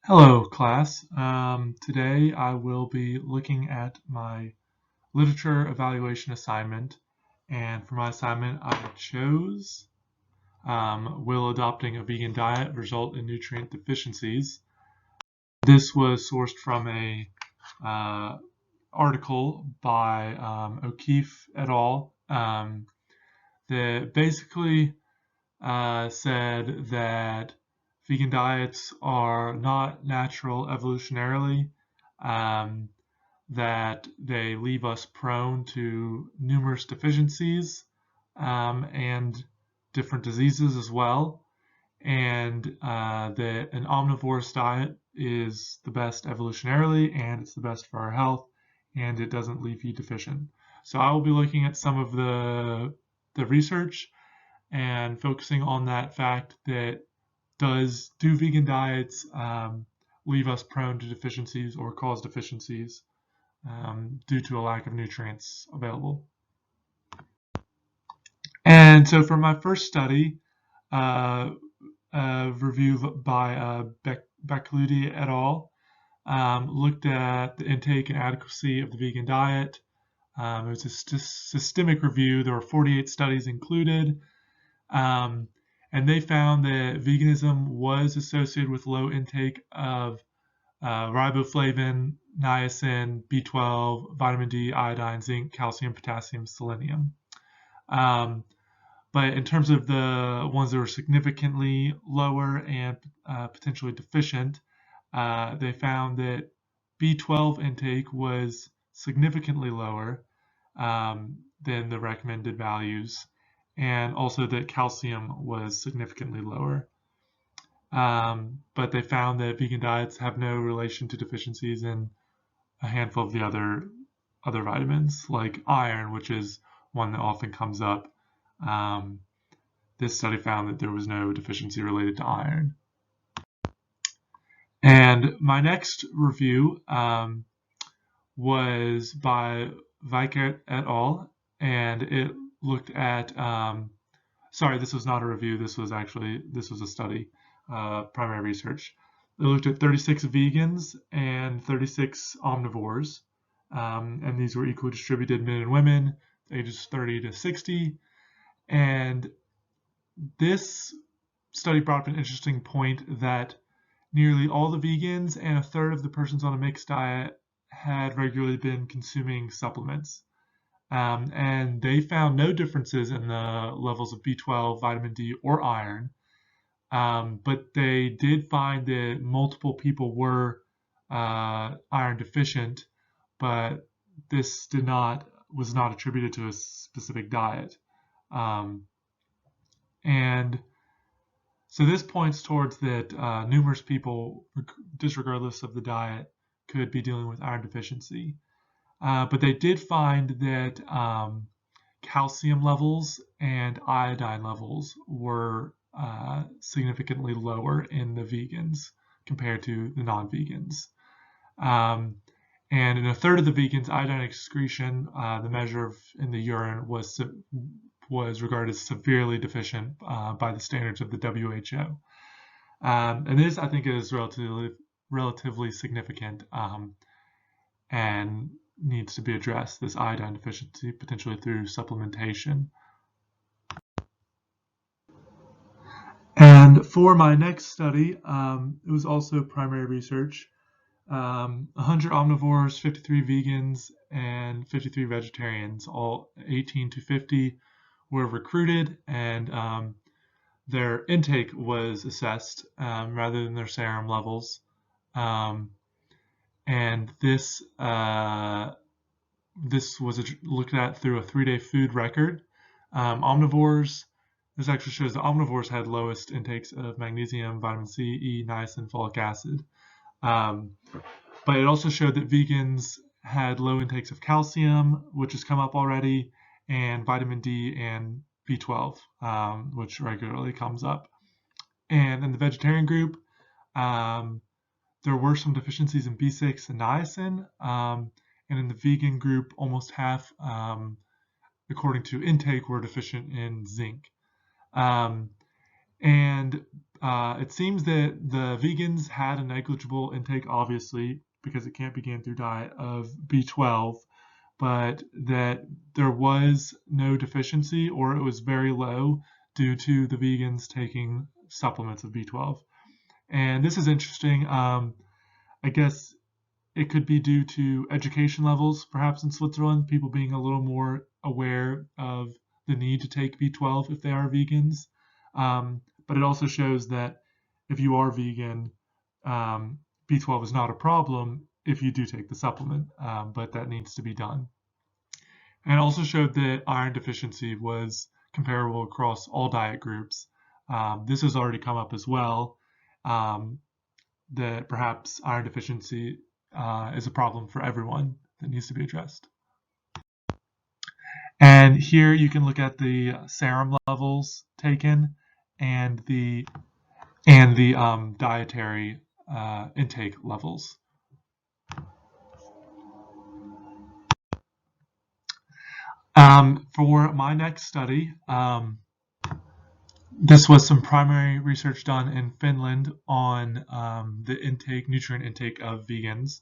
Hello, class. Today I will be looking at my literature evaluation assignment, and for my assignment I chose Will Adopting a Vegan Diet Result in Nutrient Deficiencies? This was sourced from a uh, article by O'Keefe et al. That basically said that vegan diets are not natural evolutionarily, um, that they leave us prone to numerous deficiencies and different diseases as well, and that an omnivorous diet is the best evolutionarily and it's the best for our health and it doesn't leave you deficient. So I will be looking at some of the research and focusing on that fact that do vegan diets leave us prone to deficiencies or cause deficiencies due to a lack of nutrients available. And so for my first study, uh, a review by Baccaludi et al. Looked at the intake and adequacy of the vegan diet. It was a systemic review. There were 48 studies included. Um, and they found that veganism was associated with low intake of riboflavin, niacin, B12, vitamin D, iodine, zinc, calcium, potassium, selenium. Um, but in terms of the ones that were significantly lower and potentially deficient, they found that B12 intake was significantly lower than the recommended values, and also that calcium was significantly lower. But they found that vegan diets have no relation to deficiencies in a handful of the other vitamins, like iron, which is one that often comes up. Um, this study found that there was no deficiency related to iron. And my next review was by Weikert et al. And it looked at, sorry, this was not a review. This was a study, primary research. They looked at 36 vegans and 36 omnivores. And these were equally distributed men and women, ages 30 to 60. And this study brought up an interesting point that nearly all the vegans and a third of the persons on a mixed diet had regularly been consuming supplements. And they found no differences in the levels of B12, vitamin D, or iron. But they did find that multiple people were iron deficient, but this was not attributed to a specific diet. Um, and so this points towards that numerous people, disregardless of the diet, could be dealing with iron deficiency. But they did find that calcium levels and iodine levels were significantly lower in the vegans compared to the non-vegans. And in a third of the vegans, iodine excretion, the measure in the urine, was regarded as severely deficient by the standards of the WHO. And this, I think, is relatively significant and needs to be addressed, this iodine deficiency, potentially through supplementation. And for my next study, it was also primary research. 100 omnivores, 53 vegans, and 53 vegetarians, all 18 to 50, were recruited, and their intake was assessed rather than their serum levels. And this was looked at through a 3-day food record. Omnivores, this actually shows that omnivores had lowest intakes of magnesium, vitamin C, E, niacin, folic acid. But it also showed that vegans had low intakes of calcium, which has come up already, and vitamin D and B12, which regularly comes up. And in the vegetarian group, there were some deficiencies in B6 and niacin. And in the vegan group, almost half, according to intake, were deficient in zinc. And it seems that the vegans had a negligible intake, obviously, because it can't be gained through diet, of B12, but that there was no deficiency, or it was very low due to the vegans taking supplements of B12. And this is interesting. I guess it could be due to education levels, perhaps in Switzerland, people being a little more aware of the need to take B12 if they are vegans. But it also shows that if you are vegan, B12 is not a problem if you do take the supplement, but that needs to be done. And it also showed that iron deficiency was comparable across all diet groups. This has already come up as well, that perhaps iron deficiency is a problem for everyone that needs to be addressed. And here you can look at the serum levels taken and the dietary intake levels. For my next study, this was some primary research done in Finland on the nutrient intake of vegans.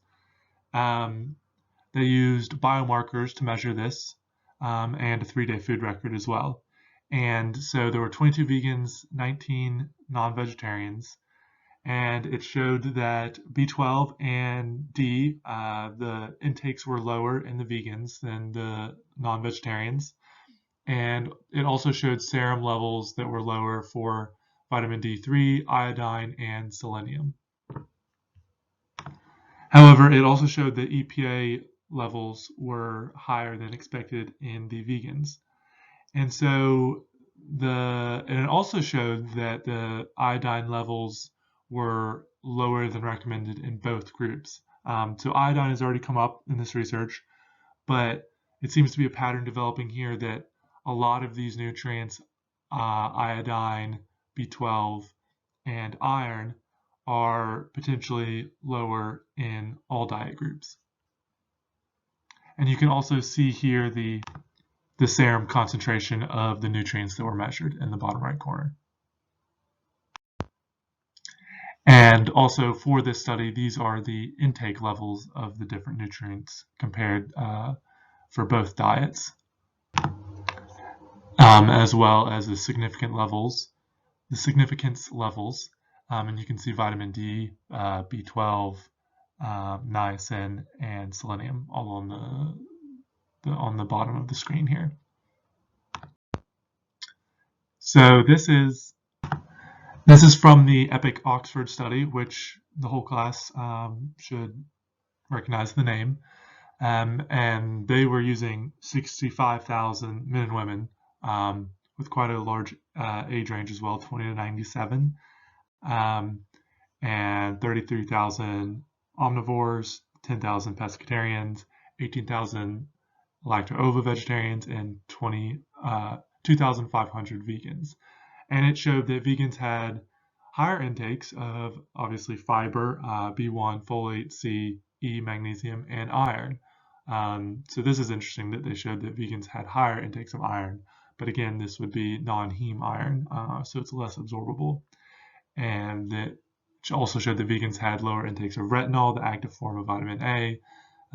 They used biomarkers to measure this, and a 3-day food record as well. And so there were 22 vegans, 19 non-vegetarians, and it showed that B12 and D, the intakes were lower in the vegans than the non-vegetarians. And it also showed serum levels that were lower for vitamin D3, iodine, and selenium. However, it also showed that EPA levels were higher than expected in the vegans. And so and it also showed that the iodine levels were lower than recommended in both groups. So iodine has already come up in this research, but it seems to be a pattern developing here that a lot of these nutrients, iodine, B12, and iron, are potentially lower in all diet groups. And you can also see here the serum concentration of the nutrients that were measured in the bottom right corner. And also for this study, these are the intake levels of the different nutrients compared for both diets, as well as the significance levels. And you can see vitamin D, B12, niacin, and selenium all on the bottom of the screen here. So this is from the EPIC Oxford study, which the whole class should recognize the name. And they were using 65,000 men and women with quite a large age range as well, 20 to 97, and 33,000 omnivores, 10,000 pescatarians, 18,000 lacto-ovo vegetarians, and 2,500 vegans. And it showed that vegans had higher intakes of obviously fiber, B1, folate, C, E, magnesium, and iron. So this is interesting that they showed that vegans had higher intakes of iron, but again, this would be non-heme iron, so it's less absorbable. And that also showed that vegans had lower intakes of retinol, the active form of vitamin A,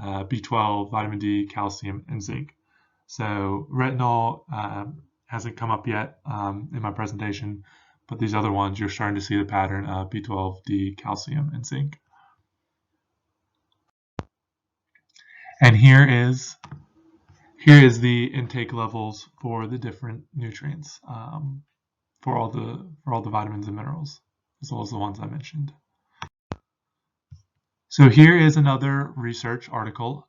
B12, vitamin D, calcium, and zinc. So retinol hasn't come up yet in my presentation, but these other ones, you're starting to see the pattern of B12, D, calcium, and zinc. And here is the intake levels for the different nutrients for all the vitamins and minerals, as well as the ones I mentioned. So here is another research article.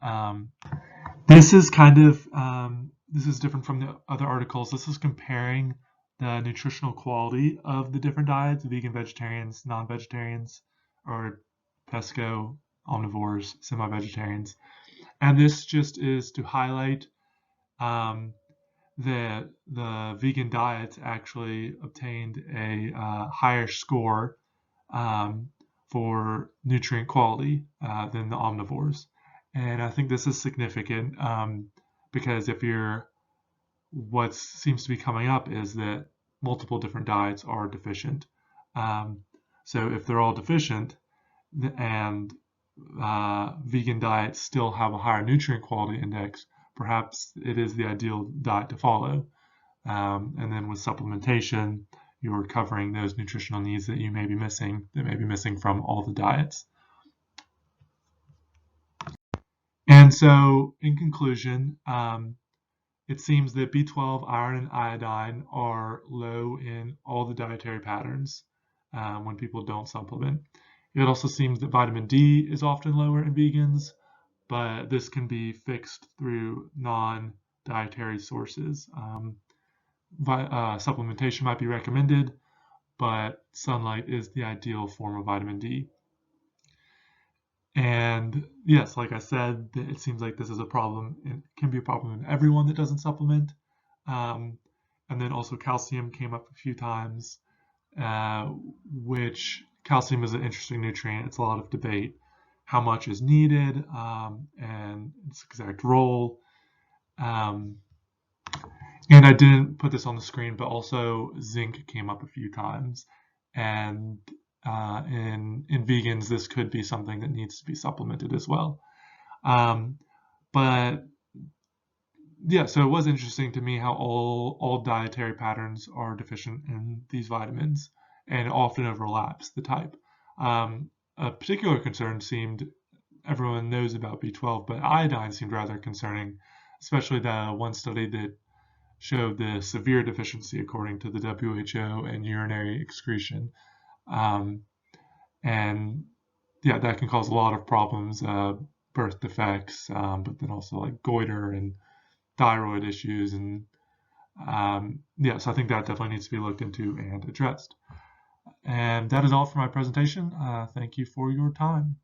This is this is different from the other articles. This is comparing the nutritional quality of the different diets: vegan, vegetarians, non-vegetarians, or pesco, omnivores, semi-vegetarians. And this just is to highlight that the vegan diets actually obtained a higher score for nutrient quality than the omnivores. And I think this is significant because what seems to be coming up is that multiple different diets are deficient. So if they're all deficient and vegan diets still have a higher nutrient quality index, perhaps it is the ideal diet to follow. And then with supplementation, you're covering those nutritional needs that may be missing from all the diets. And so, in conclusion, it seems that B12, iron, and iodine are low in all the dietary patterns when people don't supplement. It also seems that vitamin D is often lower in vegans, but this can be fixed through non-dietary sources. Supplementation might be recommended, but sunlight is the ideal form of vitamin D. And yes, like I said, it seems like this is a problem. It can be a problem in everyone that doesn't supplement. And then also calcium came up a few times, which calcium is an interesting nutrient. It's a lot of debate how much is needed and its exact role. And I didn't put this on the screen, but also zinc came up a few times. And in vegans, this could be something that needs to be supplemented as well. But yeah, so it was interesting to me how all dietary patterns are deficient in these vitamins, and it often overlaps the type. A particular concern seemed, everyone knows about B12, but iodine seemed rather concerning, especially the one study that showed the severe deficiency according to the WHO and urinary excretion. And yeah, that can cause a lot of problems, birth defects, but then also like goiter and thyroid issues. And yeah, so I think that definitely needs to be looked into and addressed. And that is all for my presentation. Thank you for your time.